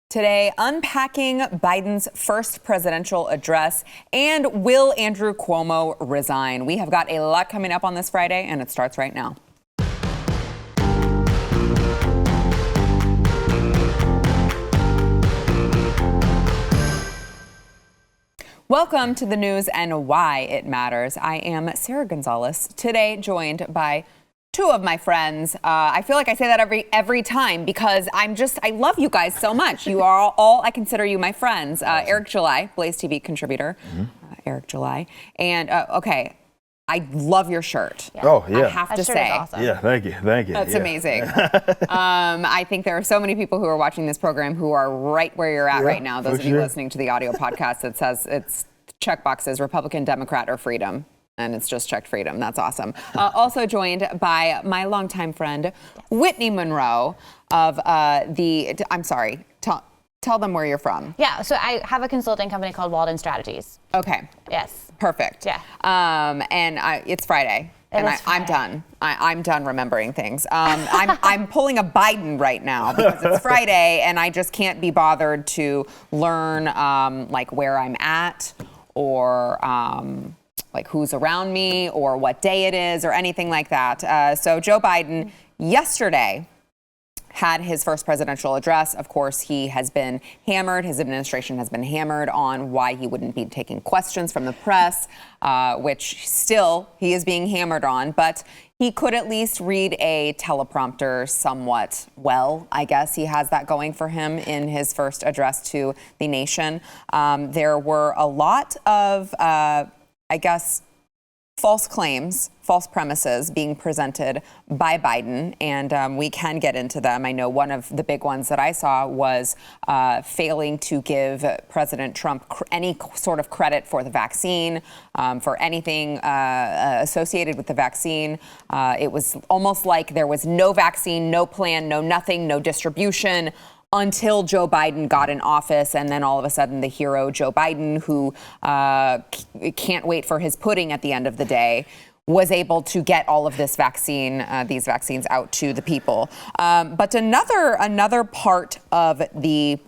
Today, unpacking Biden's first presidential address and will Andrew Cuomo resign? We have got a lot coming up on this Friday, and it starts right now. Welcome to the news and why it matters. I am Sarah Gonzalez, today joined by two of my friends. I feel like I say that every time because I love you guys so much. You are all I consider you my friends. Eric July, BlazeTV contributor. Eric July. And I love your shirt. Yeah. Oh, yeah. I have to say. Is awesome. Yeah, thank you. That's amazing. I think there are so many people who are watching this program who are right where you're at right now. Those of you listening to the audio podcast, it says it's checkboxes, Republican, Democrat, or freedom. And it's just checked freedom. That's awesome. Also joined by my longtime friend, Whitney Monroe of I'm sorry, tell them where you're from. Yeah, so I have a consulting company called Walden Strategies. Okay. Yes. Perfect. Yeah. It's Friday. I'm done. I'm done remembering things. I'm pulling a Biden right now because it's Friday and I just can't be bothered to learn like where I'm at or like who's around me or what day it is or anything like that. So Joe Biden yesterday had his first presidential address. Of course, he has been hammered. His administration has been hammered on why he wouldn't be taking questions from the press, which still he is being hammered on. But he could at least read a teleprompter somewhat well. I guess he has that going for him in his first address to the nation. There were a lot of false claims, false premises being presented by Biden, and we can get into them. I know one of the big ones that I saw was failing to give President Trump any sort of credit for the vaccine, for anything associated with the vaccine. It was almost like there was no vaccine, no plan, no nothing, no distribution, until Joe Biden got in office, and then all of a sudden the hero Joe Biden, who can't wait for his pudding at the end of the day, was able to get all of these vaccines out to the people. But another part of the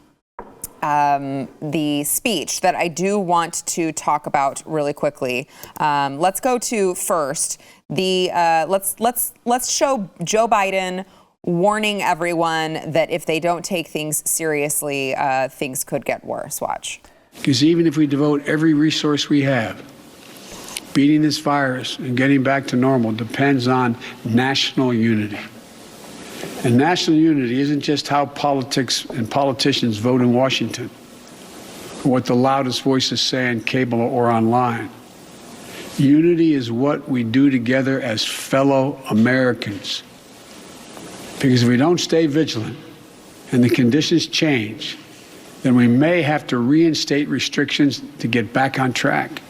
speech that I do want to talk about really quickly. Let's go to first let's show Joe Biden warning everyone that if they don't take things seriously, things could get worse. Watch. Because even if we devote every resource we have, beating this virus and getting back to normal depends on national unity. And national unity isn't just how politics and politicians vote in Washington, or what the loudest voices say on cable or online. Unity is what we do together as fellow Americans. Because if we don't stay vigilant and the conditions change, then we may have to reinstate restrictions to get back on track.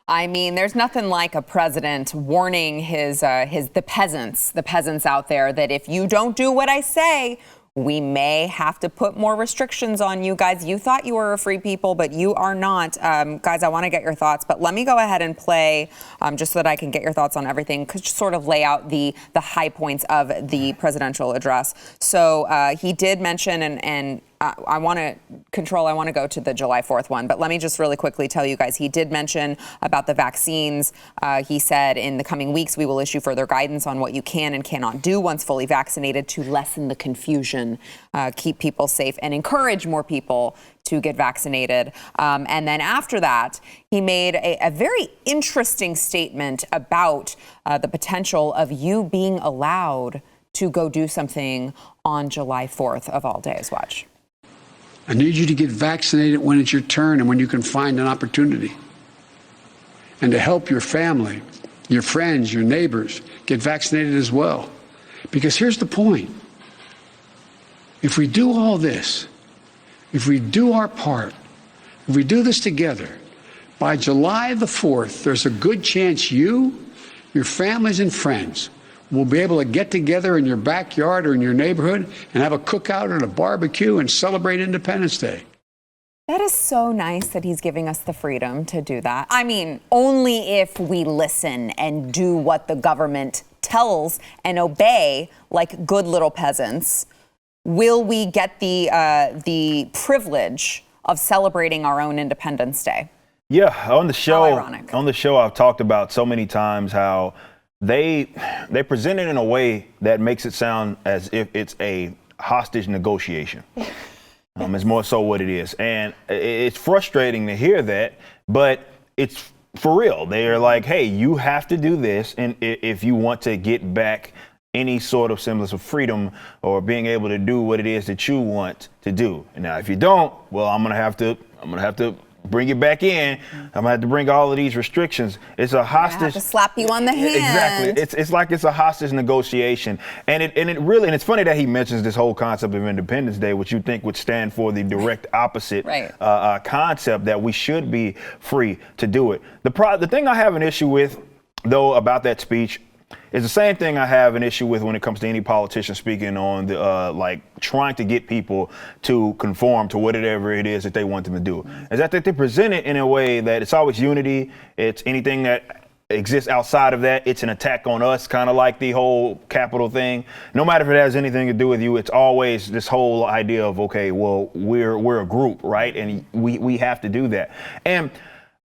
I mean, there's nothing like a president warning the peasants out there that if you don't do what I say, we may have to put more restrictions on you guys. You thought you were a free people, but you are not. Guys, I want to get your thoughts, but let me go ahead and play just so that I can get your thoughts on everything, could sort of lay out the high points of the presidential address. So he did mention, and I want to go to the July 4th one, but let me just really quickly tell you guys, he did mention about the vaccines. He said in the coming weeks, we will issue further guidance on what you can and cannot do once fully vaccinated to lessen the confusion, keep people safe, and encourage more people to get vaccinated. And then after that, he made a very interesting statement about the potential of you being allowed to go do something on July 4th of all days. Watch. I need you to get vaccinated when it's your turn and when you can find an opportunity. And to help your family, your friends, your neighbors get vaccinated as well. Because here's the point. If we do all this, if we do our part, if we do this together, by July the 4th, there's a good chance you, your families and friends will be able to get together in your backyard or in your neighborhood and have a cookout and a barbecue and celebrate Independence Day. That is so nice that he's giving us the freedom to do that. I mean, only if we listen and do what the government tells and obey like good little peasants. will we get the privilege of celebrating our own Independence Day? Yeah, on the show, ironic. I've talked about so many times how they present it in a way that makes it sound as if it's a hostage negotiation. It's more so what it is. And it's frustrating to hear that, but it's for real. They're like, hey, you have to do this, and if you want to get back any sort of semblance of freedom or being able to do what it is that you want to do. And now, if you don't, well, I'm gonna have to bring it back in. I'm gonna have to bring all of these restrictions. It's a hostage. I have to slap you on the hand. Exactly. It's like it's a hostage negotiation, and it's funny that he mentions this whole concept of Independence Day, which you think would stand for the direct opposite concept that we should be free to do it. The thing I have an issue with, though, about that speech is the same thing I have an issue with when it comes to any politician speaking on the like trying to get people to conform to whatever it is that they want them to do. Is that they present it in a way that it's always unity. It's anything that exists outside of that, it's an attack on us, kind of like the whole Capitol thing. No matter if it has anything to do with you, it's always this whole idea of, okay, well, we're a group, right? And we have to do that. And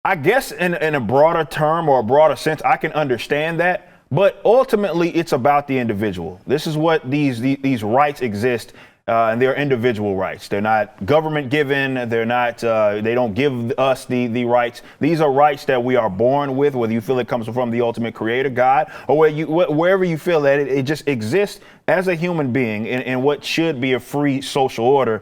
I guess in a broader term or a broader sense, I can understand that. But ultimately, it's about the individual. This is what these rights exist, and they're individual rights. They're not government given. They're not. They don't give us the rights. These are rights that we are born with, whether you feel it comes from the ultimate creator, God, or wherever you feel that it just exists as a human being in what should be a free social order.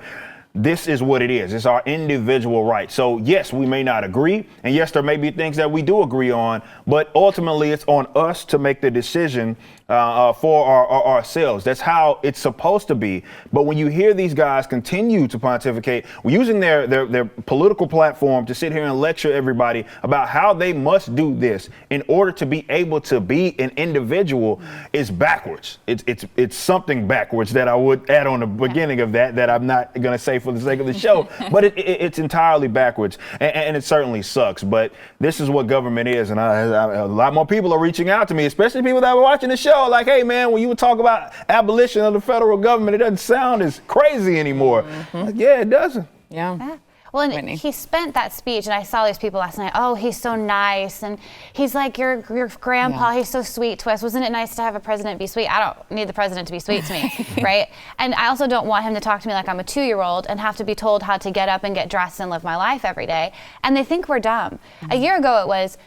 This is what it is. It's our individual right. So yes, we may not agree. And yes, there may be things that we do agree on, but ultimately it's on us to make the decision for ourselves. That's how it's supposed to be. But when you hear these guys continue to pontificate, using their political platform to sit here and lecture everybody about how they must do this in order to be able to be an individual is backwards. It's something backwards that I would add on the beginning of that I'm not going to say for the sake of the show, but it's entirely backwards, and it certainly sucks. But this is what government is, and a lot more people are reaching out to me, especially people that were watching the show. Like, hey, man, when you would talk about abolition of the federal government, it doesn't sound as crazy anymore. Like, yeah, it doesn't. Yeah. Well, and Whitney. he spent that speech, and I saw these people last night, oh, he's so nice, and he's like your grandpa, he's so sweet to us. Wasn't it nice to have a president be sweet? I don't need the president to be sweet to me, right? And I also don't want him to talk to me like I'm a 2-year-old and have to be told how to get up and get dressed and live my life every day. And they think we're dumb. A year ago it was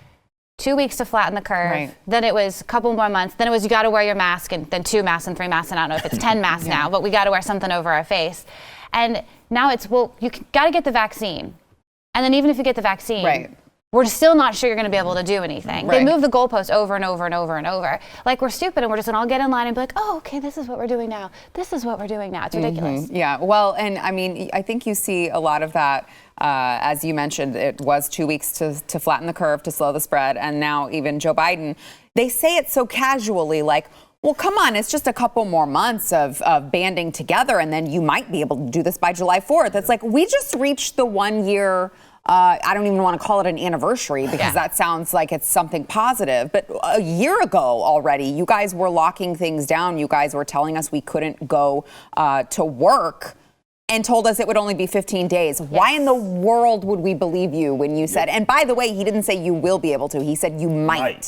2 weeks to flatten the curve. Right. Then it was a couple more months. Then it was you got to wear your mask, and then 2 masks and 3 masks. And I don't know if it's 10 masks now, but we got to wear something over our face. And now it's, well, you got to get the vaccine. And then even if you get the vaccine, we're still not sure you're going to be able to do anything. They move the goalpost over and over and over and over. Like we're stupid, and we're just going to all get in line and be like, oh, okay, this is what we're doing now. This is what we're doing now. It's ridiculous. Yeah, well, and I mean, I think you see a lot of that. As you mentioned, it was 2 weeks to flatten the curve, to slow the spread. And now even Joe Biden, they say it so casually, like, well, come on, it's just a couple more months of banding together, and then you might be able to do this by July 4th. It's like, we just reached the 1 year, I don't even want to call it an anniversary because that sounds like it's something positive. But a year ago already, you guys were locking things down. You guys were telling us we couldn't go to work and told us it would only be 15 days. Yes. Why in the world would we believe you when you said, and by the way, he didn't say you will be able to. He said you might.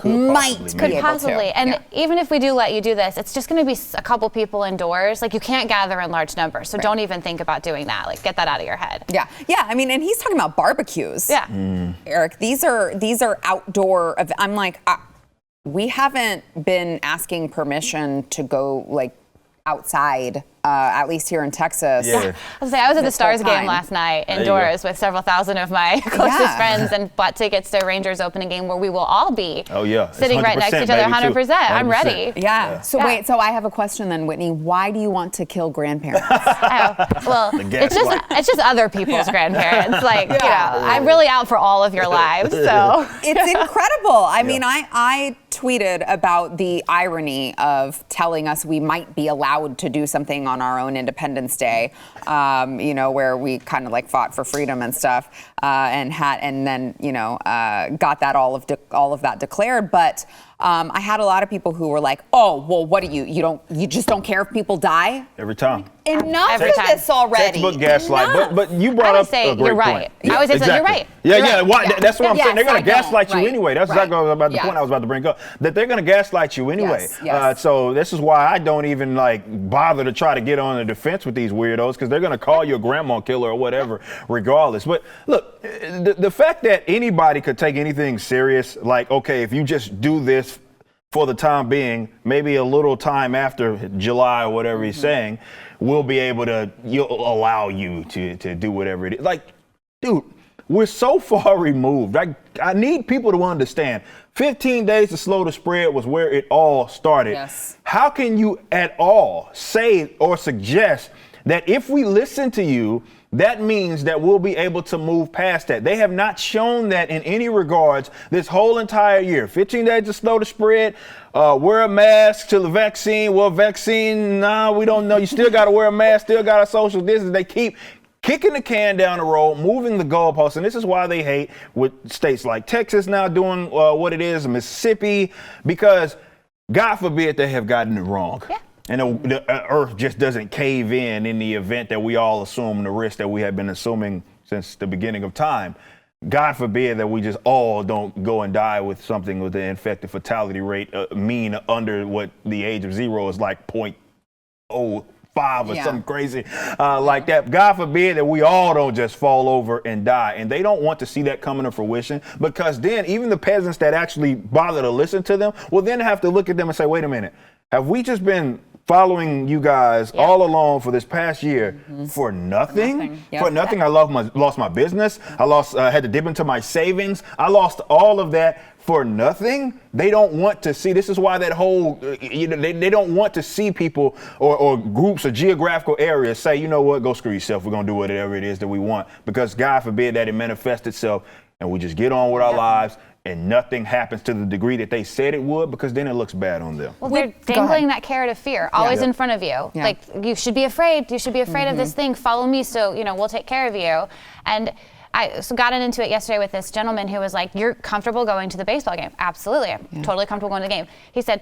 Could possibly. And even if we do let you do this, it's just going to be a couple people indoors. Like, you can't gather in large numbers. So don't even think about doing that. Like, get that out of your head. Yeah. I mean, and he's talking about barbecues. Yeah. Eric, these are outdoor. I'm like, we haven't been asking permission to go like outside. At least here in Texas. Yeah. I was at the Stars game last night indoors with several thousand of my closest friends, and bought tickets to a Rangers opening game where we will all be sitting right next to each other. 100%. I'm ready. So wait, so I have a question then, Whitney. Why do you want to kill grandparents? Well, it's just other people's grandparents. Like, you know, I'm really out for all of your lives. So it's incredible. I mean, I tweeted about the irony of telling us we might be allowed to do something on our own Independence Day, you know, where we kind of like fought for freedom and stuff, and then, you know, got that all of that declared. But I had a lot of people who were like, "Oh, well, what do you just don't care if people die?" Every time. Enough of this already. Textbook gaslight. But you brought up a great you're right. point. Yeah, I would say exactly. you're right. Yeah, You're yeah. right. Why, Yeah. That's what I'm saying. They're going to gaslight you Right. anyway. That's exactly what about the point I was about to bring up. That they're going to gaslight you anyway. Yes. So this is why I don't even bother to try to get on the defense with these weirdos, because they're going to call you a grandma killer or whatever, regardless. But look, the fact that anybody could take anything serious, like, okay, if you just do this for the time being, maybe a little time after July or whatever he's saying, we'll be able to allow you to do whatever it is. Like, dude, we're so far removed. I need people to understand 15 days to slow the spread was where it all started. Yes. How can you at all say or suggest that if we listen to you, that means that we'll be able to move past that? They have not shown that in any regards this whole entire year. 15 days to slow the spread, wear a mask till the vaccine. Well, vaccine, nah, we don't know. You still got to wear a mask, still got to social distance. They keep kicking the can down the road, moving the goalposts, and this is why they hate with states like Texas now doing what it is, Mississippi, because God forbid they have gotten it wrong. Yeah. And the earth just doesn't cave in the event that we all assume, the risk that we have been assuming since the beginning of time. God forbid that we just all don't go and die with something with the infected fatality rate mean under what the age of 0 is like 0.05 or something crazy like that. God forbid that we all don't just fall over and die. And they don't want to see that coming to fruition, because then even the peasants that actually bother to listen to them will then have to look at them and say, wait a minute, have we just been following you guys all along for this past year for nothing? Yep. For nothing. I lost my business. I had to dip into my savings. I lost all of that for nothing. They don't want to see. This is why that whole, they don't want to see people or groups or geographical areas say, you know what, go screw yourself. We're going to do whatever it is that we want, because God forbid that it manifests itself and we just get on with our lives and nothing happens to the degree that they said it would, because then it looks bad on them. Well, they're dangling that carrot of fear always in front of you. Yeah. Like, you should be afraid. You should be afraid of this thing. Follow me, so we'll take care of you. And I got into it yesterday with this gentleman who was like, "You're comfortable going to the baseball game?" Absolutely, I'm totally comfortable going to the game. He said,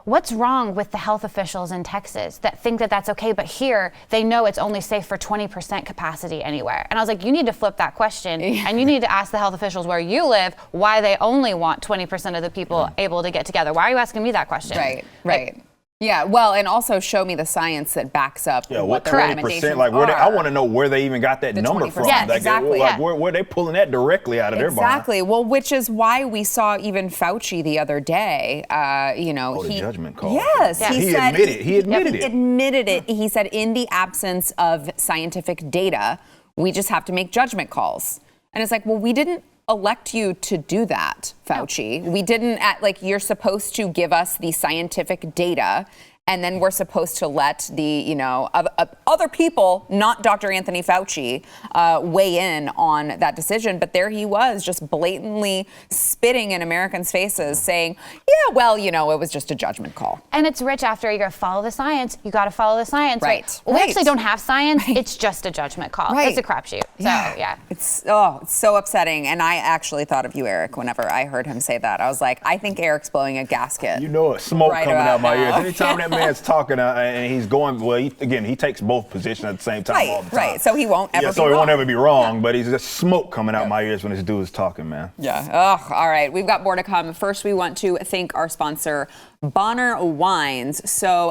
"What's wrong with the health officials in Texas that think that that's okay, but here they know it's only safe for 20% capacity anywhere?" And I was like, you need to flip that question, and you need to ask the health officials where you live why they only want 20% of the people able to get together. Why are you asking me that question? Right. Yeah, well, and also show me the science that backs up what the recommendations like where are. I want to know where they even got that number 20%. from. Yes, exactly. Where they pulling that directly out of their behind. Exactly. Well, which is why we saw even Fauci the other day. The judgment call. Yes, Yeah. He admitted it. He said, in the absence of scientific data, we just have to make judgment calls. And it's like, well, we didn't elect you to do that, Fauci. We didn't you're supposed to give us the scientific data, and then we're supposed to let the, other people, not Dr. Anthony Fauci, weigh in on that decision. But there he was, just blatantly spitting in Americans' faces, saying, yeah, well, it was just a judgment call. And it's rich after you got to follow the science. You got to follow the science. Right. Well, we actually don't have science. Right. It's just a judgment call. Right. It's a crapshoot. So, yeah. It's so upsetting. And I actually thought of you, Eric, whenever I heard him say that. I was like, I think Eric's blowing a gasket. Smoke right coming out my now. ears. Anytime that man's talking and he's going, he takes both positions at the same time all the time. Right, so he won't ever be wrong. So he won't ever be wrong, but he's just smoke coming out my ears when this dude is talking, man. Yeah. All right. We've got more to come. First, we want to thank our sponsor, Bonner Wines. So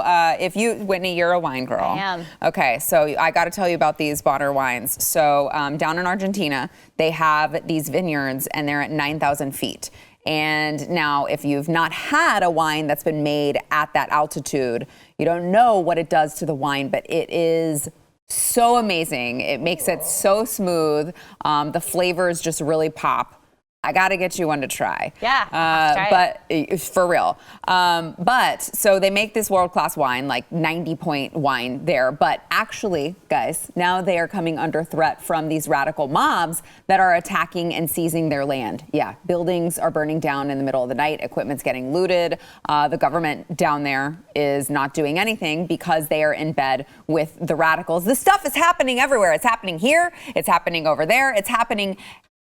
Whitney, you're a wine girl. I am. Okay, so I got to tell you about these Bonner Wines. So down in Argentina, they have these vineyards, and they're at 9,000 feet. And now, if you've not had a wine that's been made at that altitude, you don't know what it does to the wine, but it is so amazing. It makes it so smooth. The flavors just really pop. I got to get you one to try. Yeah, try but for real. But so they make this world-class wine, like 90-point wine there. But actually, guys, now they are coming under threat from these radical mobs that are attacking and seizing their land. Yeah, buildings are burning down in the middle of the night. Equipment's getting looted. The government down there is not doing anything because they are in bed with the radicals. This stuff is happening everywhere. It's happening here. It's happening over there. It's happening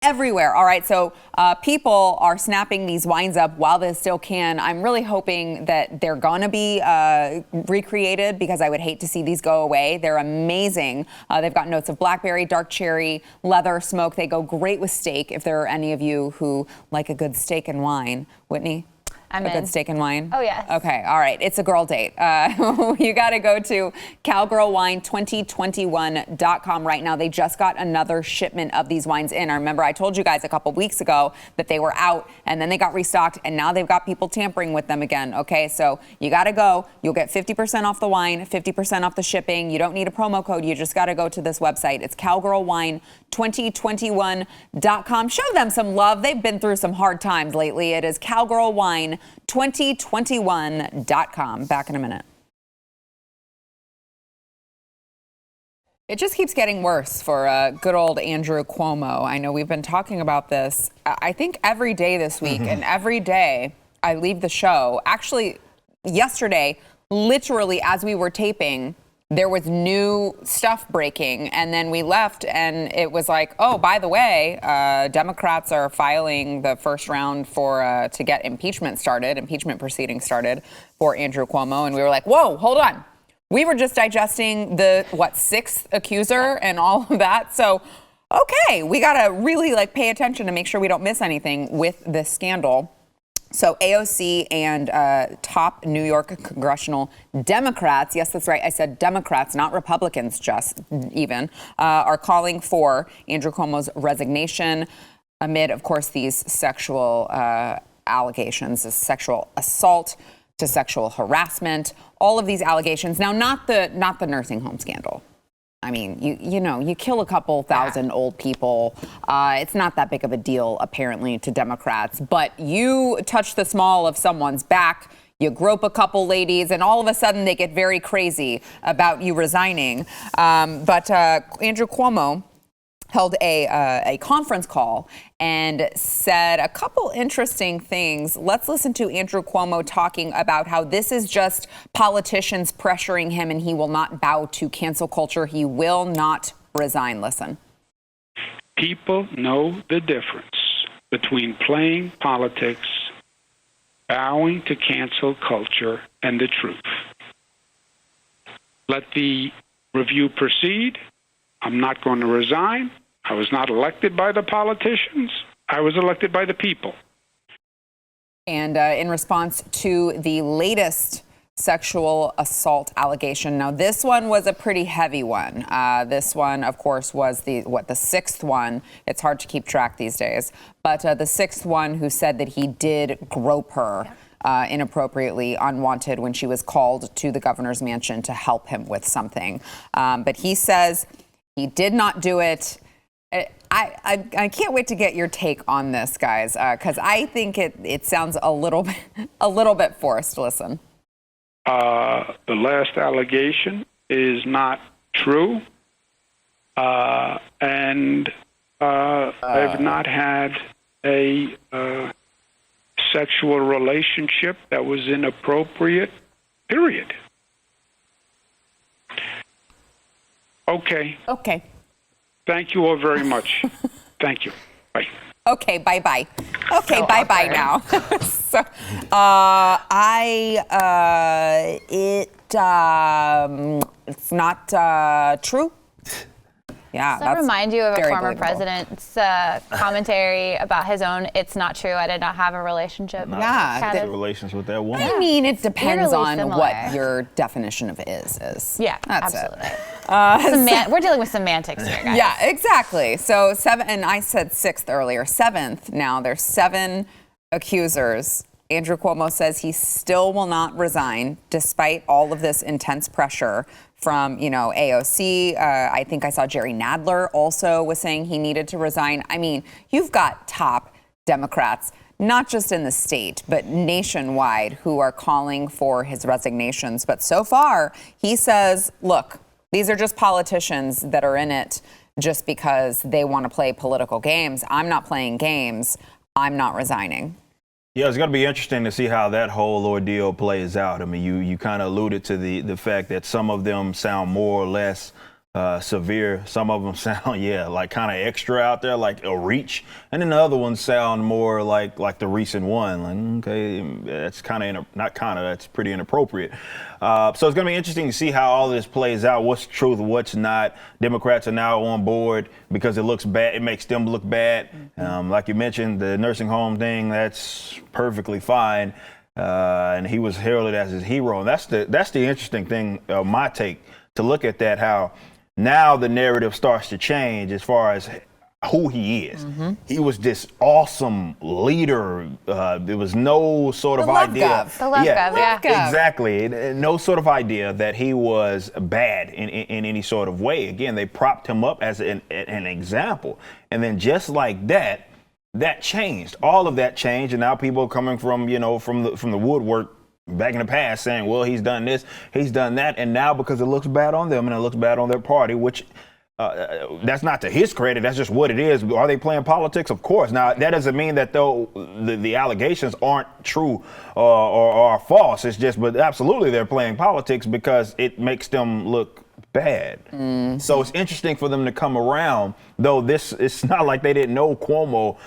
everywhere. All right, so people are snapping these wines up while they still can. I'm really hoping that they're going to be recreated because I would hate to see these go away. They're amazing. They've got notes of blackberry, dark cherry, leather, smoke. They go great with steak if there are any of you who like a good steak and wine. Whitney? I'm a good steak and wine? Oh, yes. Okay, all right. It's a girl date. You got to go to cowgirlwine2021.com right now. They just got another shipment of these wines in. I remember I told you guys a couple weeks ago that they were out, and then they got restocked, and now they've got people tampering with them again. Okay, so you got to go. You'll get 50% off the wine, 50% off the shipping. You don't need a promo code. You just got to go to this website. It's cowgirlwine2021.com. Show them some love. They've been through some hard times lately. It is cowgirlwine2021.com. Back in a minute. It just keeps getting worse for good old Andrew Cuomo. I know we've been talking about this, I think, every day this week. And every day I leave the show. Actually, yesterday, literally as we were taping, there was new stuff breaking, and then we left, and it was like, oh, by the way, Democrats are filing the first round for to get impeachment proceedings started for Andrew Cuomo, and we were like, whoa, hold on. We were just digesting the, sixth accuser and all of that, so, okay, we gotta really pay attention to make sure we don't miss anything with this scandal. So AOC and top New York congressional Democrats, yes, that's right, I said Democrats, not Republicans just even, are calling for Andrew Cuomo's resignation amid, of course, these sexual allegations, of sexual assault to sexual harassment, all of these allegations. Now, not the nursing home scandal. I mean, you kill a couple thousand old people. It's not that big of a deal, apparently, to Democrats. But you touch the small of someone's back, you grope a couple ladies, and all of a sudden they get very crazy about you resigning. But Andrew Cuomo held a conference call and said a couple interesting things. Let's listen to Andrew Cuomo talking about how this is just politicians pressuring him and he will not bow to cancel culture. He will not resign. Listen. People know the difference between playing politics, bowing to cancel culture, and the truth. Let the review proceed. I'm not going to resign. I was not elected by the politicians. I was elected by the people. And in response to the latest sexual assault allegation, now this one was a pretty heavy one. This one, of course, was the sixth one. It's hard to keep track these days. But the sixth one who said that he did grope her inappropriately, unwanted, when she was called to the governor's mansion to help him with something. But he says he did not do it. I can't wait to get your take on this, guys, because I think it sounds a little bit forced. Listen. The last allegation is not true, and I've not had a sexual relationship that was inappropriate, period. Okay. Thank you all very much. Thank you. Bye. Okay, bye-bye. Okay, so bye-bye now. So, it's not true. Yeah, does that remind you of a former believable president's commentary about his own, it's not true, I did not have a relationship? Yeah. Relations with that woman. I mean, it depends on similar. What your definition of is. Yeah, that's absolutely. We're dealing with semantics here, guys. Yeah, exactly. So and I said sixth earlier, seventh now. There's 7 accusers. Andrew Cuomo says he still will not resign despite all of this intense pressure from, AOC. I think I saw Jerry Nadler also was saying he needed to resign. I mean, you've got top Democrats, not just in the state, but nationwide, who are calling for his resignations. But so far, he says, look, these are just politicians that are in it just because they want to play political games. I'm not playing games. I'm not resigning. Yeah, it's going to be interesting to see how that whole ordeal plays out. I mean, you kind of alluded to the fact that some of them sound more or less severe. Some of them sound, like kind of extra out there, like a reach. And then the other ones sound more like the recent one. Like, okay, that's that's pretty inappropriate. So it's going to be interesting to see how all this plays out. What's truth, what's not. Democrats are now on board because it looks bad. It makes them look bad. Like you mentioned, the nursing home thing, that's perfectly fine. And he was heralded as his hero. And that's the interesting thing, my take, to look at that, how now the narrative starts to change as far as who he is. He was this awesome leader. There was no sort of idea. The love gov, yeah. Exactly. No sort of idea that he was bad in any sort of way. Again, they propped him up as an example. And then just like that changed. All of that changed. And now people are coming from the woodwork back in the past saying, well, he's done this, he's done that. And now because it looks bad on them and it looks bad on their party, which that's not to his credit, that's just what it is. Are they playing politics? Of course. Now, that doesn't mean that the allegations aren't true or are false. It's just, but absolutely they're playing politics because it makes them look bad. So it's interesting for them to come around, though it's not like they didn't know Cuomo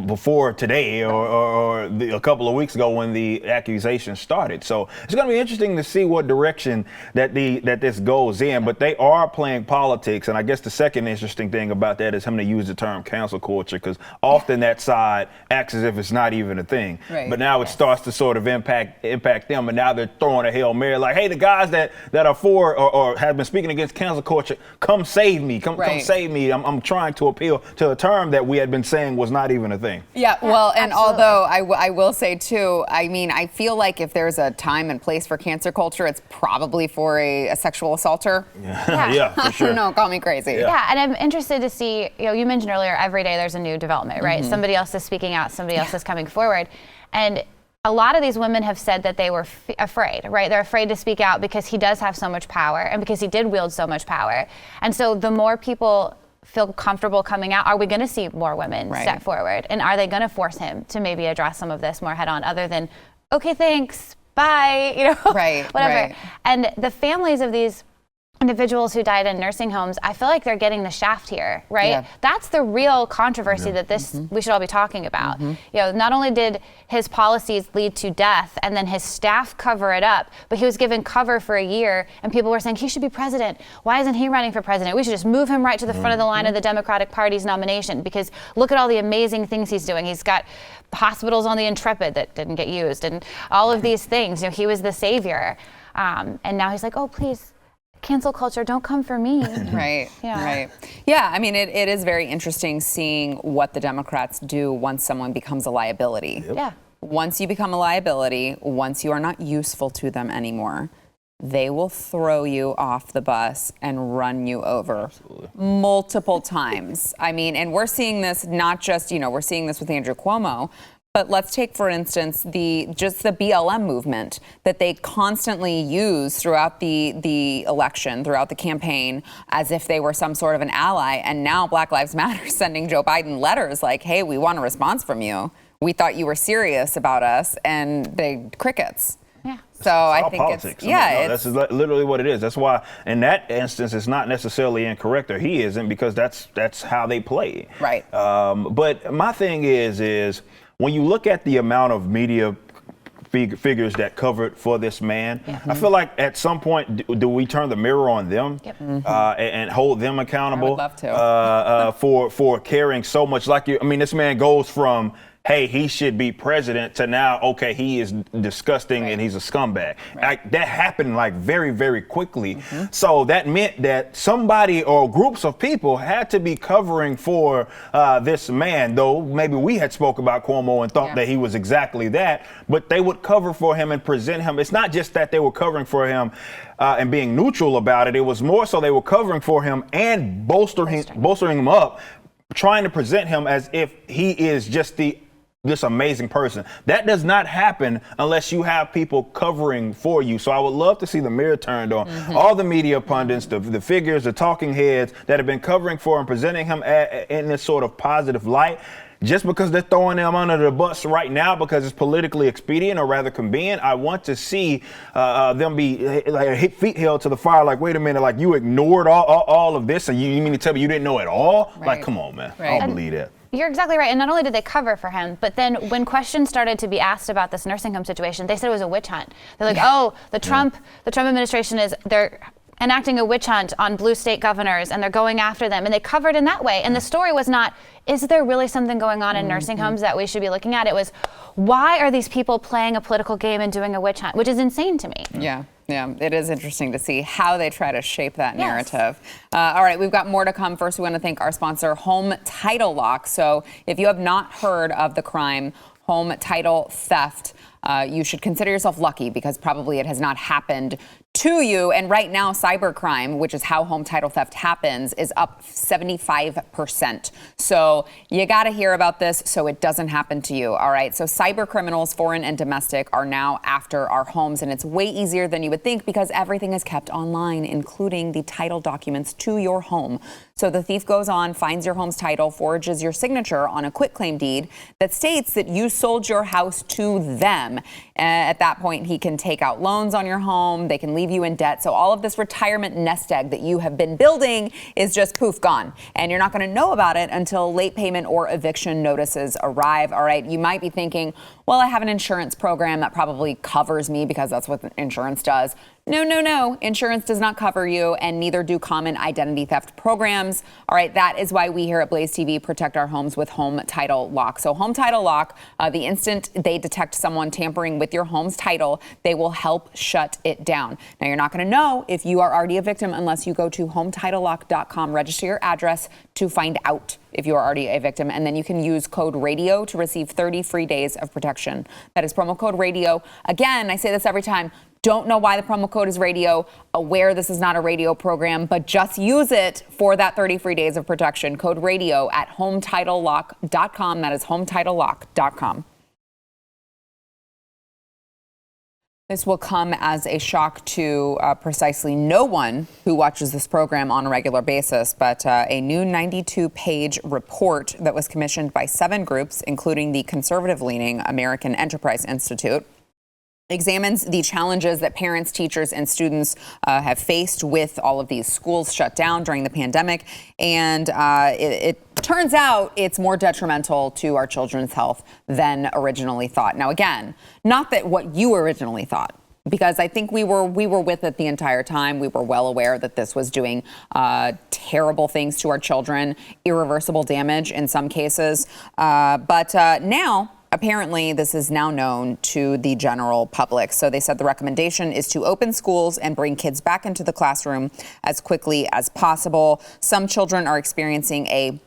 before today or a couple of weeks ago when the accusation started. So it's going to be interesting to see what direction that this goes in. But they are playing politics, and I guess the second interesting thing about that is him to use the term cancel culture, because often that side acts as if it's not even a thing. Right. But now it starts to sort of impact them, and now they're throwing a Hail Mary like, hey, the guys that are for or have been speaking against cancel culture, come save me, come save me. I'm trying to appeal to a term that we had been saying was not even a thing. Yeah, well, and absolutely. although I will say too, I mean, I feel like if there's a time and place for cancer culture, it's probably for a sexual assaulter. Yeah, for sure. No, call me crazy. Yeah, and I'm interested to see, you mentioned earlier, every day there's a new development, right? Somebody else is speaking out, somebody else is coming forward. And a lot of these women have said that they were afraid, right? They're afraid to speak out because he does have so much power and because he did wield so much power. And so the more people feel comfortable coming out, are we going to see more women step forward? And are they going to force him to maybe address some of this more head on, other than, okay, thanks, bye, whatever. Right. And the families of these individuals who died in nursing homes, I feel like they're getting the shaft here, right? Yeah. That's the real controversy that we should all be talking about. Not only did his policies lead to death and then his staff cover it up, but he was given cover for a year and people were saying he should be president. Why isn't he running for president? We should just move him right to the front of the line of the Democratic Party's nomination, because look at all the amazing things he's doing. He's got hospitals on the Intrepid that didn't get used and all of these things. He was the savior. And now he's like, oh, please, cancel culture, don't come for me. Right. Yeah, I mean, it is very interesting seeing what the Democrats do once someone becomes a liability. Yeah. Once you become a liability, once you are not useful to them anymore, they will throw you off the bus and run you over multiple times. I mean, and we're seeing this not just, we're seeing this with Andrew Cuomo, but let's take, for instance, the BLM movement that they constantly use throughout the election, throughout the campaign, as if they were some sort of an ally. And now Black Lives Matter sending Joe Biden letters like, hey, we want a response from you. We thought you were serious about us, and they crickets. Yeah. So I think politics. it's that's literally what it is. That's why in that instance it's not necessarily incorrect, or he isn't, because that's how they play. Right. But my thing is when you look at the amount of media figures that covered for this man, I feel like at some point do we turn the mirror on them and hold them accountable? I would love to. For caring so much. This man goes from, hey, he should be president, to now, okay, he is disgusting and he's a scumbag. That happened very, very quickly. So that meant that somebody or groups of people had to be covering for this man, though maybe we had spoke about Cuomo and thought that he was exactly that, but they would cover for him and present him. It's not just that they were covering for him and being neutral about it. It was more so they were covering for him and bolstering him up, trying to present him as if he is just this amazing person. That does not happen unless you have people covering for you. So I would love to see the mirror turned on all the media pundits, the figures, the talking heads that have been covering for and presenting him in this sort of positive light. just because they're throwing them under the bus right now because it's politically expedient or rather convenient. I want to see them be like feet held to the fire. Like, wait a minute, like you ignored all of this, and you mean to tell me you didn't know at all? Right. Like, come on, man. Right. I don't believe that. You're exactly right. And not only did they cover for him, but then when questions started to be asked about this nursing home situation, they said it was a witch hunt. They're like, oh, the Trump administration they're enacting a witch hunt on blue state governors and they're going after them. And they covered in that way. And the story was not, is there really something going on in nursing homes that we should be looking at? It was, why are these people playing a political game and doing a witch hunt, which is insane to me. Yeah, it is interesting to see how they try to shape that narrative. All right, we've got more to come. First, we want to thank our sponsor, Home Title Lock. So if you have not heard of the crime, home title theft, you should consider yourself lucky because probably it has not happened to you. And right now, cybercrime, which is how home title theft happens, is up 75%. So you got to hear about this so it doesn't happen to you. All right. So cyber criminals, foreign and domestic, are now after our homes. And it's way easier than you would think because everything is kept online, including the title documents to your home. So the thief goes on, finds your home's title, forges your signature on a quitclaim deed that states that you sold your house to them. At that point, he can take out loans on your home. They can leave you in debt. So all of this retirement nest egg that you have been building is just poof, gone. And you're not going to know about it until late payment or eviction notices arrive. All right. You might be thinking, well, I have an insurance program that probably covers me because that's what insurance does. No. Insurance does not cover you, and neither do common identity theft programs. All right, that is why we here at BlazeTV protect our homes with Home Title Lock. So Home Title Lock, the instant they detect someone tampering with your home's title, they will help shut it down. Now, you're not going to know if you are already a victim unless you go to HometitleLock.com, register your address to find out if you are already a victim, and then you can use code RADIO to receive 30 free days of protection. That is promo code RADIO. Again, I say this every time. Don't know why the promo code is radio, aware this is not a radio program, but just use it for that 30 free days of protection. Code radio at HometitleLock.com. That is HometitleLock.com. This will come as a shock to precisely no one who watches this program on a regular basis, but a new 92-page report that was commissioned by 7 groups, including the conservative-leaning American Enterprise Institute, examines the challenges that parents, teachers, and students have faced with all of these schools shut down during the pandemic. And it turns out it's more detrimental to our children's health than originally thought. Now, again, not that what you originally thought, because I think we were with it the entire time. We were well aware that this was doing terrible things to our children, irreversible damage in some cases. But now, apparently, this is now known to the general public. So they said the recommendation is to open schools and bring kids back into the classroom as quickly as possible. Some children are experiencing a,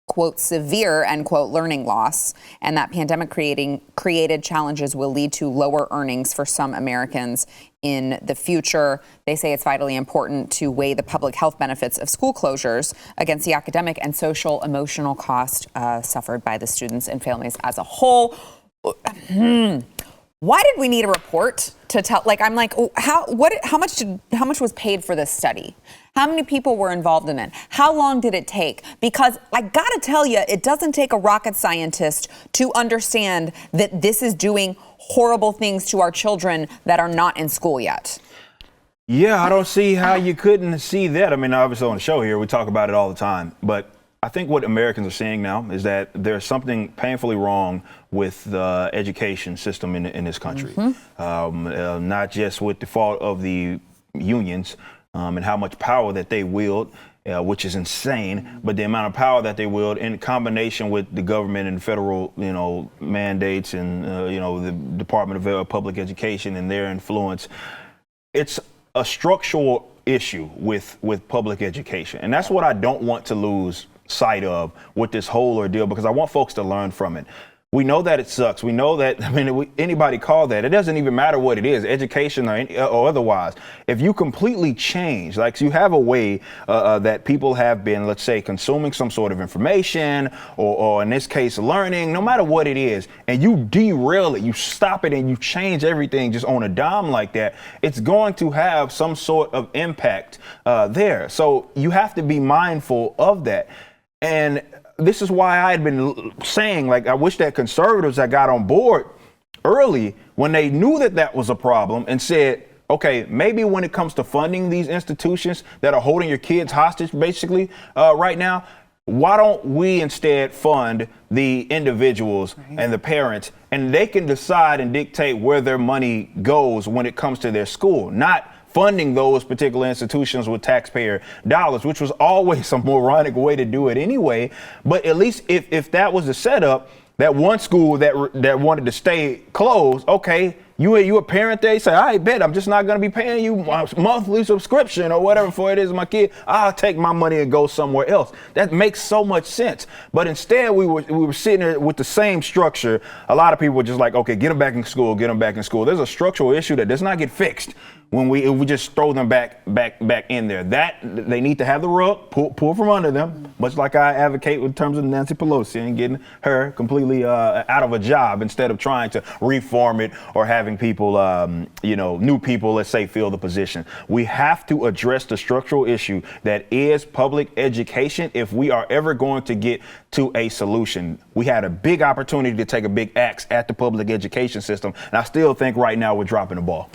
quote, severe, end quote, learning loss, and that pandemic created challenges will lead to lower earnings for some Americans in the future. They say it's vitally important to weigh the public health benefits of school closures against the academic and social emotional cost suffered by the students and families as a whole. Why did we need a report to tell? Like, I'm like, how much was paid for this study? How many people were involved in it? How long did it take? Because I gotta tell you, it doesn't take a rocket scientist to understand that this is doing horrible things to our children that are not in school yet. Yeah, I don't see how you couldn't see that. I mean, obviously on the show here, we talk about it all the time, but I think what Americans are seeing now is that there's something painfully wrong with the education system in this country. Not just with the fault of the unions and how much power that they wield, which is insane, but the amount of power that they wield in combination with the government and federal, mandates and, the Department of Public Education and their influence. It's a structural issue with public education. And that's what I don't want to lose sight of with this whole ordeal, because I want folks to learn from it. We know that it sucks. We know that, anybody call that. It doesn't even matter what it is, education or otherwise. If you completely change, like you have a way that people have been, let's say, consuming some sort of information or in this case, learning, no matter what it is, and you derail it, you stop it and you change everything just on a dime like that, it's going to have some sort of impact there. So you have to be mindful of that. And this is why I had been saying, like, I wish that conservatives had got on board early when they knew that that was a problem and said, okay, maybe when it comes to funding these institutions that are holding your kids hostage, basically, right now, why don't we instead fund the individuals and the parents, and they can decide and dictate where their money goes when it comes to their school, not funding those particular institutions with taxpayer dollars, which was always a moronic way to do it anyway. But at least if that was the setup, that one school that wanted to stay closed, okay, you a parent, they say, I bet I'm just not going to be paying you a monthly subscription or whatever for it is my kid. I'll take my money and go somewhere else. That makes so much sense. But instead, we were sitting there with the same structure. A lot of people were just like, okay, get them back in school, get them back in school. There's a structural issue that does not get fixed when we just throw them back in there. That they need to have the rug pull from under them, much like I advocate in terms of Nancy Pelosi and getting her completely out of a job instead of trying to reform it or having people, new people, let's say, fill the position. We have to address the structural issue that is public education if we are ever going to get to a solution. We had a big opportunity to take a big axe at the public education system, and I still think right now we're dropping the ball.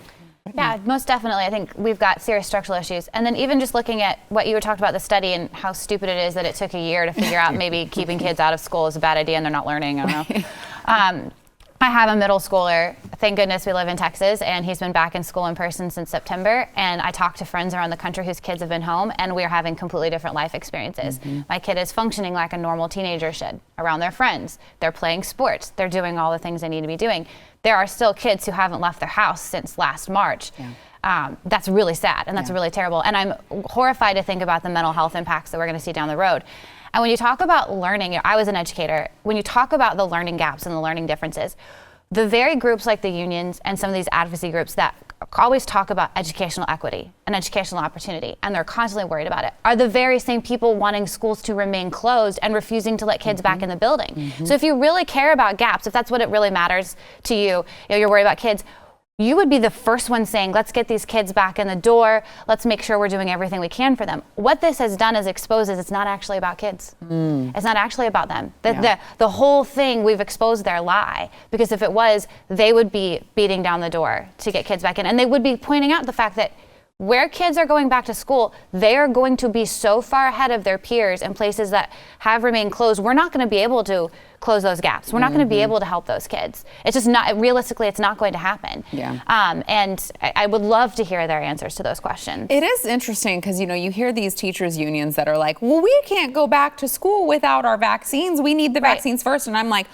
Yeah, most definitely. I think we've got serious structural issues. And then even just looking at what you were talking about, the study and how stupid it is that it took a year to figure out maybe keeping kids out of school is a bad idea and they're not learning. I don't know. I have a middle schooler. Thank goodness we live in Texas, and he's been back in school in person since September. And I talk to friends around the country whose kids have been home, and we are having completely different life experiences. Mm-hmm. My kid is functioning like a normal teenager should around their friends. They're playing sports. They're doing all the things they need to be doing. There are still kids who haven't left their house since last March. Yeah. That's really sad, and that's really terrible. And I'm horrified to think about the mental health impacts that we're going to see down the road. And when you talk about learning, I was an educator, when you talk about the learning gaps and the learning differences, the very groups like the unions and some of these advocacy groups that always talk about educational equity and educational opportunity, and they're constantly worried about it, are the very same people wanting schools to remain closed and refusing to let kids back in the building. So if you really care about gaps, if that's what it really matters to you, you're worried about kids, you would be the first one saying, let's get these kids back in the door. Let's make sure we're doing everything we can for them. What this has done is exposes it's not actually about kids. It's not actually about them. The whole thing, we've exposed their lie, because if it was, they would be beating down the door to get kids back in. And they would be pointing out the fact that where kids are going back to school, they are going to be so far ahead of their peers in places that have remained closed. We're not going to be able to close those gaps. We're not going to be able to help those kids. It's just not, realistically, it's not going to happen. Yeah. And I would love to hear their answers to those questions. It is interesting because, you hear these teachers unions that are like, well, we can't go back to school without our vaccines. We need the vaccines first. And I'm like,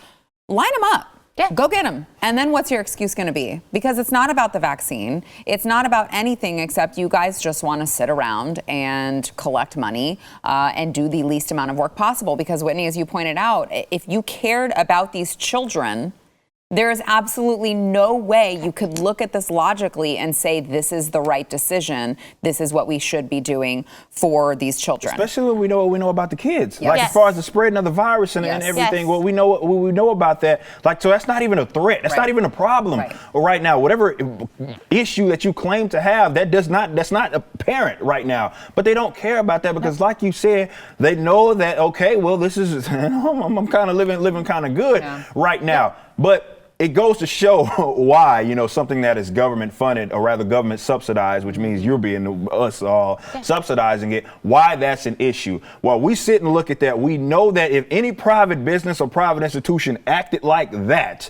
line them up. Yeah. Go get them. And then what's your excuse going to be? Because it's not about the vaccine. It's not about anything except you guys just want to sit around and collect money and do the least amount of work possible. Because Whitney, as you pointed out, if you cared about these children, there is absolutely no way you could look at this logically and say this is the right decision. This is what we should be doing for these children. Especially when we know what we know about the kids. Yes. Like as far as the spreading of the virus and everything, what we know about that. Like, so that's not even a threat. That's not even a problem right now. Whatever issue that you claim to have, that's not apparent right now. But they don't care about that because, like you said, they know that, okay, well, this is, I'm kind of living kind of good right now. But it goes to show why, something that is government funded, or rather government subsidized, which means you're being us all subsidizing it, why that's an issue. While we sit and look at that, we know that if any private business or private institution acted like that,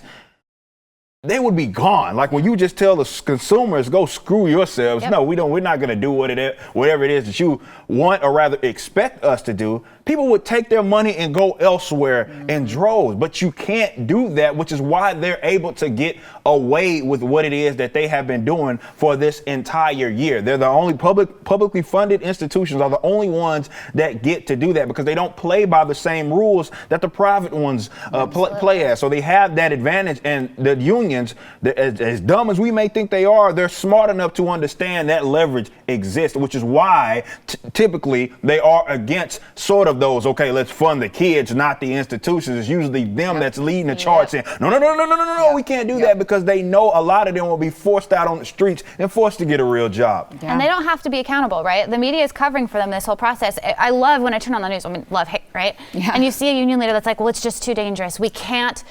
they would be gone. Like when you just tell the consumers, go screw yourselves. No, we're not going to do whatever it is that you want or rather expect us to do. People would take their money and go elsewhere in droves, but you can't do that, which is why they're able to get away with what it is that they have been doing for this entire year. They're the only publicly funded institutions are the only ones that get to do that because they don't play by the same rules that the private ones play at. So they have that advantage, and the union unions, as dumb as we may think they are, they're smart enough to understand that leverage exists, which is why typically they are against sort of those, okay, let's fund the kids, not the institutions. It's usually them that's leading the charge saying, no, we can't do that, because they know a lot of them will be forced out on the streets and forced to get a real job. And they don't have to be accountable, right? The media is covering for them this whole process. I love when I turn on the news, love, hate, right? Yeah. And you see a union leader that's like, well, it's just too dangerous. We can't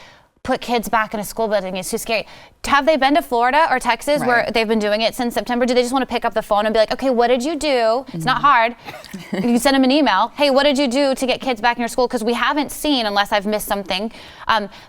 put kids back in a school building. It's too scary. Have they been to Florida or Texas where they've been doing it since September? Do they just want to pick up the phone and be like, okay, what did you do? It's not hard. You send them an email. Hey, what did you do to get kids back in your school? Because we haven't seen, unless I've missed something,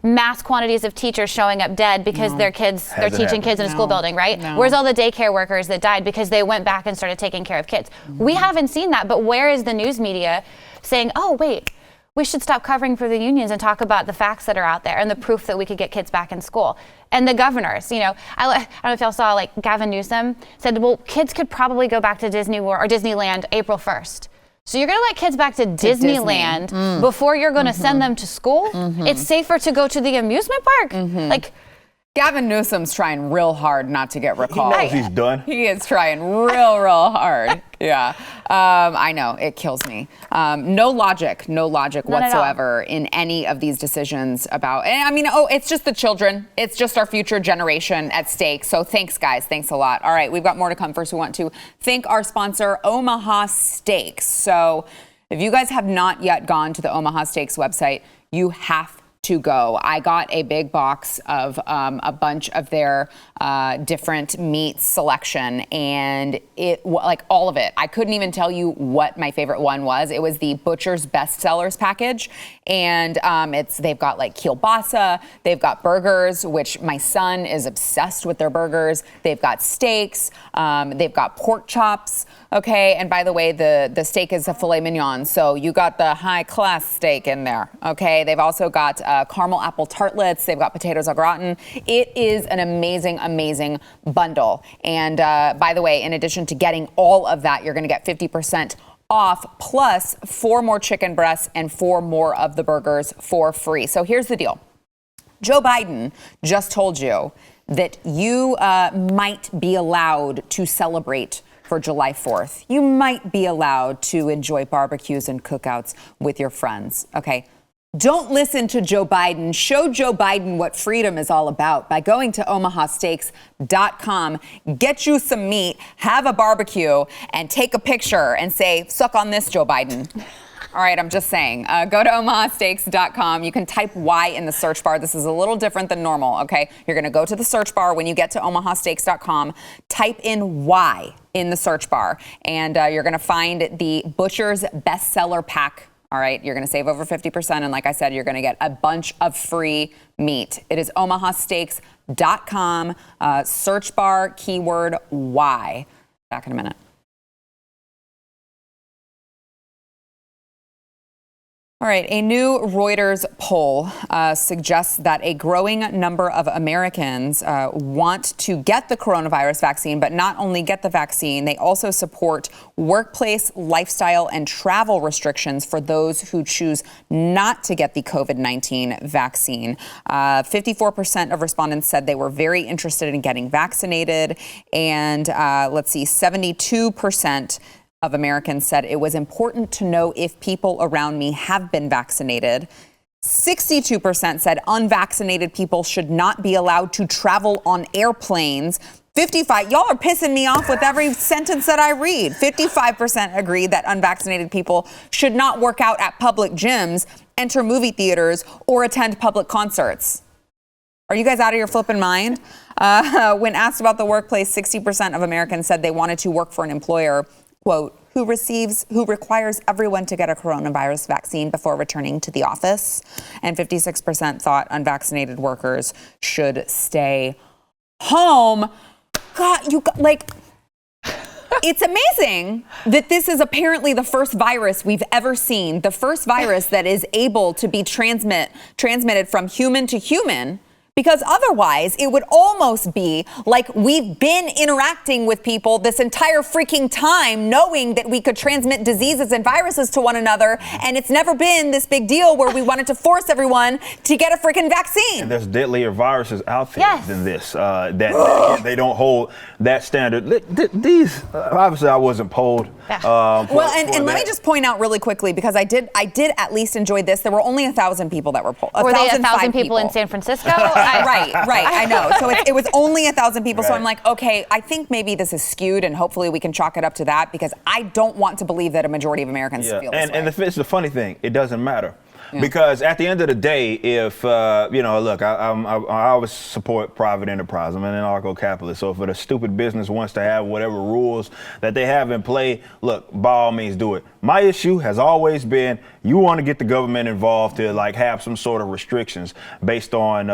mass quantities of teachers showing up dead because they're teaching kids in a school building, right? No. Where's all the daycare workers that died because they went back and started taking care of kids? We haven't seen that, but where is the news media saying, oh, wait, we should stop covering for the unions and talk about the facts that are out there and the proof that we could get kids back in school? And the governors, I don't know if y'all saw, like, Gavin Newsom said, well, kids could probably go back to Disney World or Disneyland April 1st. So you're going to let kids back to Disneyland before you're going to send them to school? It's safer to go to the amusement park? Like, Gavin Newsom's trying real hard not to get recalled. He knows he's done. He is trying real hard. Yeah. I know. It kills me. No logic whatsoever in any of these decisions about, it's just the children. It's just our future generation at stake. So thanks, guys. Thanks a lot. All right. We've got more to come. First, we want to thank our sponsor, Omaha Steaks. So if you guys have not yet gone to the Omaha Steaks website, you have to go. I got a big box of a bunch of their different meat selection, and it, like, all of it. I couldn't even tell you what my favorite one was. It was the Butcher's Bestsellers package, and they've got like kielbasa, they've got burgers, which my son is obsessed with their burgers. They've got steaks, they've got pork chops. Okay, and by the way, the steak is a filet mignon, so you got the high-class steak in there, okay? They've also got caramel apple tartlets. They've got potatoes au gratin. It is an amazing, amazing bundle. And by the way, in addition to getting all of that, you're going to get 50% off, plus 4 more chicken breasts and 4 more of the burgers for free. So here's the deal. Joe Biden just told you that you might be allowed to celebrate for July 4th. You might be allowed to enjoy barbecues and cookouts with your friends, okay? Don't listen to Joe Biden. Show Joe Biden what freedom is all about by going to omahasteaks.com. Get you some meat, have a barbecue, and take a picture and say, suck on this, Joe Biden. All right, I'm just saying. Go to omahasteaks.com. You can type Y in the search bar. This is a little different than normal, okay? You're going to go to the search bar when you get to omahasteaks.com. Type in Y in the search bar, and you're going to find the Butcher's Bestseller Pack. All right, you're going to save over 50%. And like I said, you're going to get a bunch of free meat. It is omahasteaks.com. Search bar, keyword Y. Back in a minute. All right, a new Reuters poll suggests that a growing number of Americans want to get the coronavirus vaccine, but not only get the vaccine, they also support workplace, lifestyle, and travel restrictions for those who choose not to get the COVID-19 vaccine. 54% of respondents said they were very interested in getting vaccinated, and 72% of Americans said it was important to know if people around me have been vaccinated. 62% said unvaccinated people should not be allowed to travel on airplanes. 55, y'all are pissing me off with every sentence that I read. 55% agreed that unvaccinated people should not work out at public gyms, enter movie theaters, or attend public concerts. Are you guys out of your flipping mind? When asked about the workplace, 60% of Americans said they wanted to work for an employer, quote, who requires everyone to get a coronavirus vaccine before returning to the office. And 56% thought unvaccinated workers should stay home. God, it's amazing that this is apparently the first virus we've ever seen, the first virus that is able to be transmitted from human to human Because otherwise, it would almost be like we've been interacting with people this entire freaking time, knowing that we could transmit diseases and viruses to one another. And it's never been this big deal where we wanted to force everyone to get a freaking vaccine. And there's deadlier viruses out there than this. That they don't hold that standard. These, obviously, I wasn't polled. Well, and let me just point out really quickly, because I did at least enjoy this. There were only 1,000 people that were polled. Were they 1,000 people in San Francisco? Right, I know. So it was only 1,000 people. Right. So I'm like, okay, I think maybe this is skewed, and hopefully we can chalk it up to that, because I don't want to believe that a majority of Americans feel this way. And it's the funny thing, it doesn't matter. Yeah. Because at the end of the day, if, look, I always support private enterprise. I'm an anarcho-capitalist. So if a stupid business wants to have whatever rules that they have in play, look, by all means do it. My issue has always been, you want to get the government involved to have some sort of restrictions based on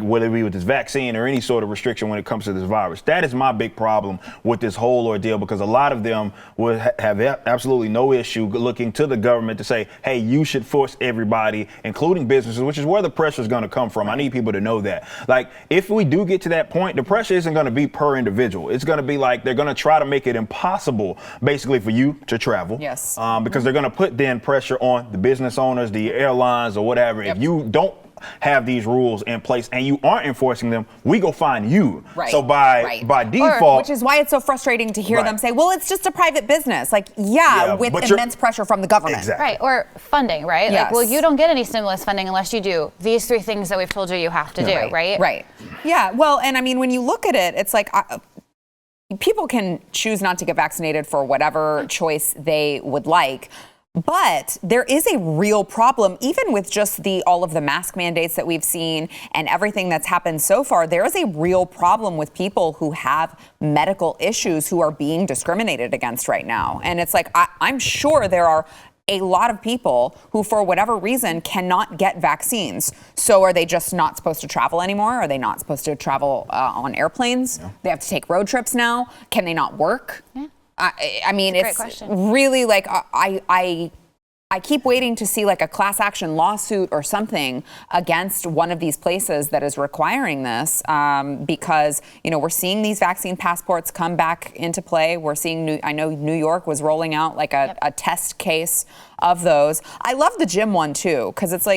whether it be with this vaccine or any sort of restriction when it comes to this virus. That is my big problem with this whole ordeal, because a lot of them would have absolutely no issue looking to the government to say, hey, you should force everybody, including businesses, which is where the pressure is going to come from. I need people to know that. If we do get to that point, the pressure isn't going to be per individual. It's going to be they're going to try to make it impossible, basically, for you to travel. Yes. Because they're going to put then pressure on the business owners, the airlines, or whatever. Yep. If you don't have these rules in place and you aren't enforcing them, we go find you. Right. So by default, which is why it's so frustrating to hear them say, well, it's just a private business. With immense pressure from the government. Exactly. Right. Or funding, right? Yes. Well, you don't get any stimulus funding unless you do these 3 things that we've told you have to do, right? Right. Yeah. Well, and I mean, when you look at it, it's people can choose not to get vaccinated for whatever choice they would like. But there is a real problem, even with just all of the mask mandates that we've seen and everything that's happened so far. There is a real problem with people who have medical issues who are being discriminated against right now. And it's I'm sure there are a lot of people who, for whatever reason, cannot get vaccines. So are they just not supposed to travel anymore? Are they not supposed to travel on airplanes? Yeah. They have to take road trips now. Can they not work? Yeah. I mean, it's really I keep waiting to see a class action lawsuit or something against one of these places that is requiring this, because, we're seeing these vaccine passports come back into play. We're seeing, I know New York was rolling out a test case of those. I love the gym one too, because it's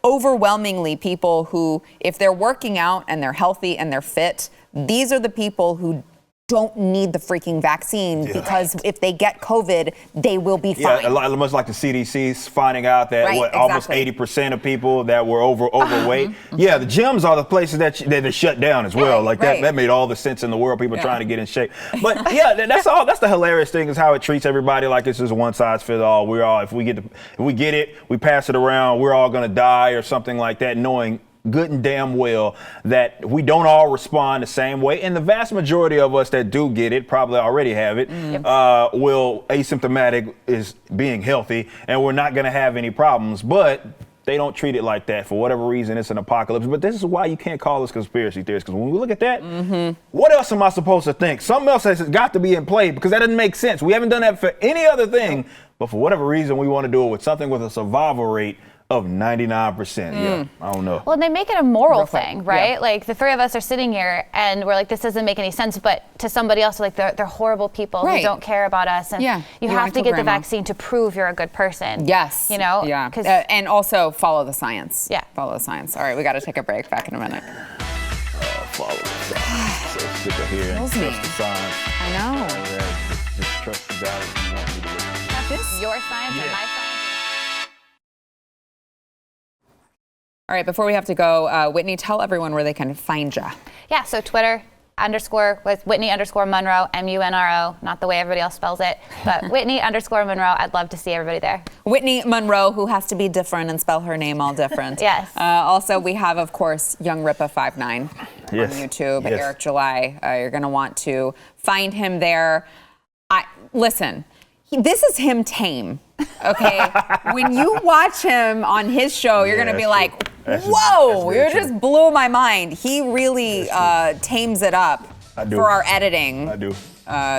overwhelmingly people who, if they're working out and they're healthy and they're fit, these are the people who don't need the freaking vaccine, because if they get COVID, they will be fine. Yeah, much like the CDC's finding out that almost 80% of people that were overweight. Yeah, the gyms are the places that they shut down as well. That made all the sense in the world. People trying to get in shape. But that's all. That's the hilarious thing, is how it treats everybody like it's just one size fits all. We're all if we get it, we pass it around. We're all gonna die or something like that, knowing good and damn well that we don't all respond the same way. And the vast majority of us that do get it, probably already have it, will asymptomatic is being healthy, and we're not going to have any problems. But they don't treat it like that. For whatever reason, it's an apocalypse. But this is why you can't call us conspiracy theorists, because when we look at that, what else am I supposed to think? Something else has got to be in play, because that doesn't make sense. We haven't done that for any other thing, but for whatever reason, we want to do it with something with a survival rate of 99%. Yeah, I don't know. Well, they make it a moral thing, right? Yeah. The 3 of us are sitting here and we're this doesn't make any sense, but to somebody else, they're horrible people who don't care about us. And you have to get the vaccine to prove you're a good person. Yes. Yeah. And also follow the science. Yeah. Follow the science. All right, we got to take a break. Back in a minute. Follow the science. So stick it here and trust the science. I know. Just trust the data you want me to listen. This your science and my science. All right, before we have to go, Whitney, tell everyone where they can find you. Yeah, so Twitter _ Whitney _ Monroe, MUNRO, not the way everybody else spells it, but Whitney _ Monroe. I'd love to see everybody there. Whitney Monroe, who has to be different and spell her name all different. Yes. Also, we have, of course, Young Rippa 59 on YouTube. Eric July. You're going to want to find him there. Listen, this is him tame. Okay, when you watch him on his show, you're going to be like, whoa, you just blew my mind. He really tames it up for our editing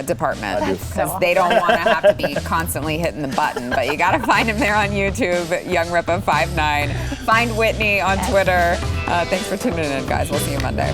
department. Because they don't want to have to be constantly hitting the button. But you got to find him there on YouTube, Young Rippa 59. Find Whitney on Twitter. Thanks for tuning in, guys. We'll see you Monday.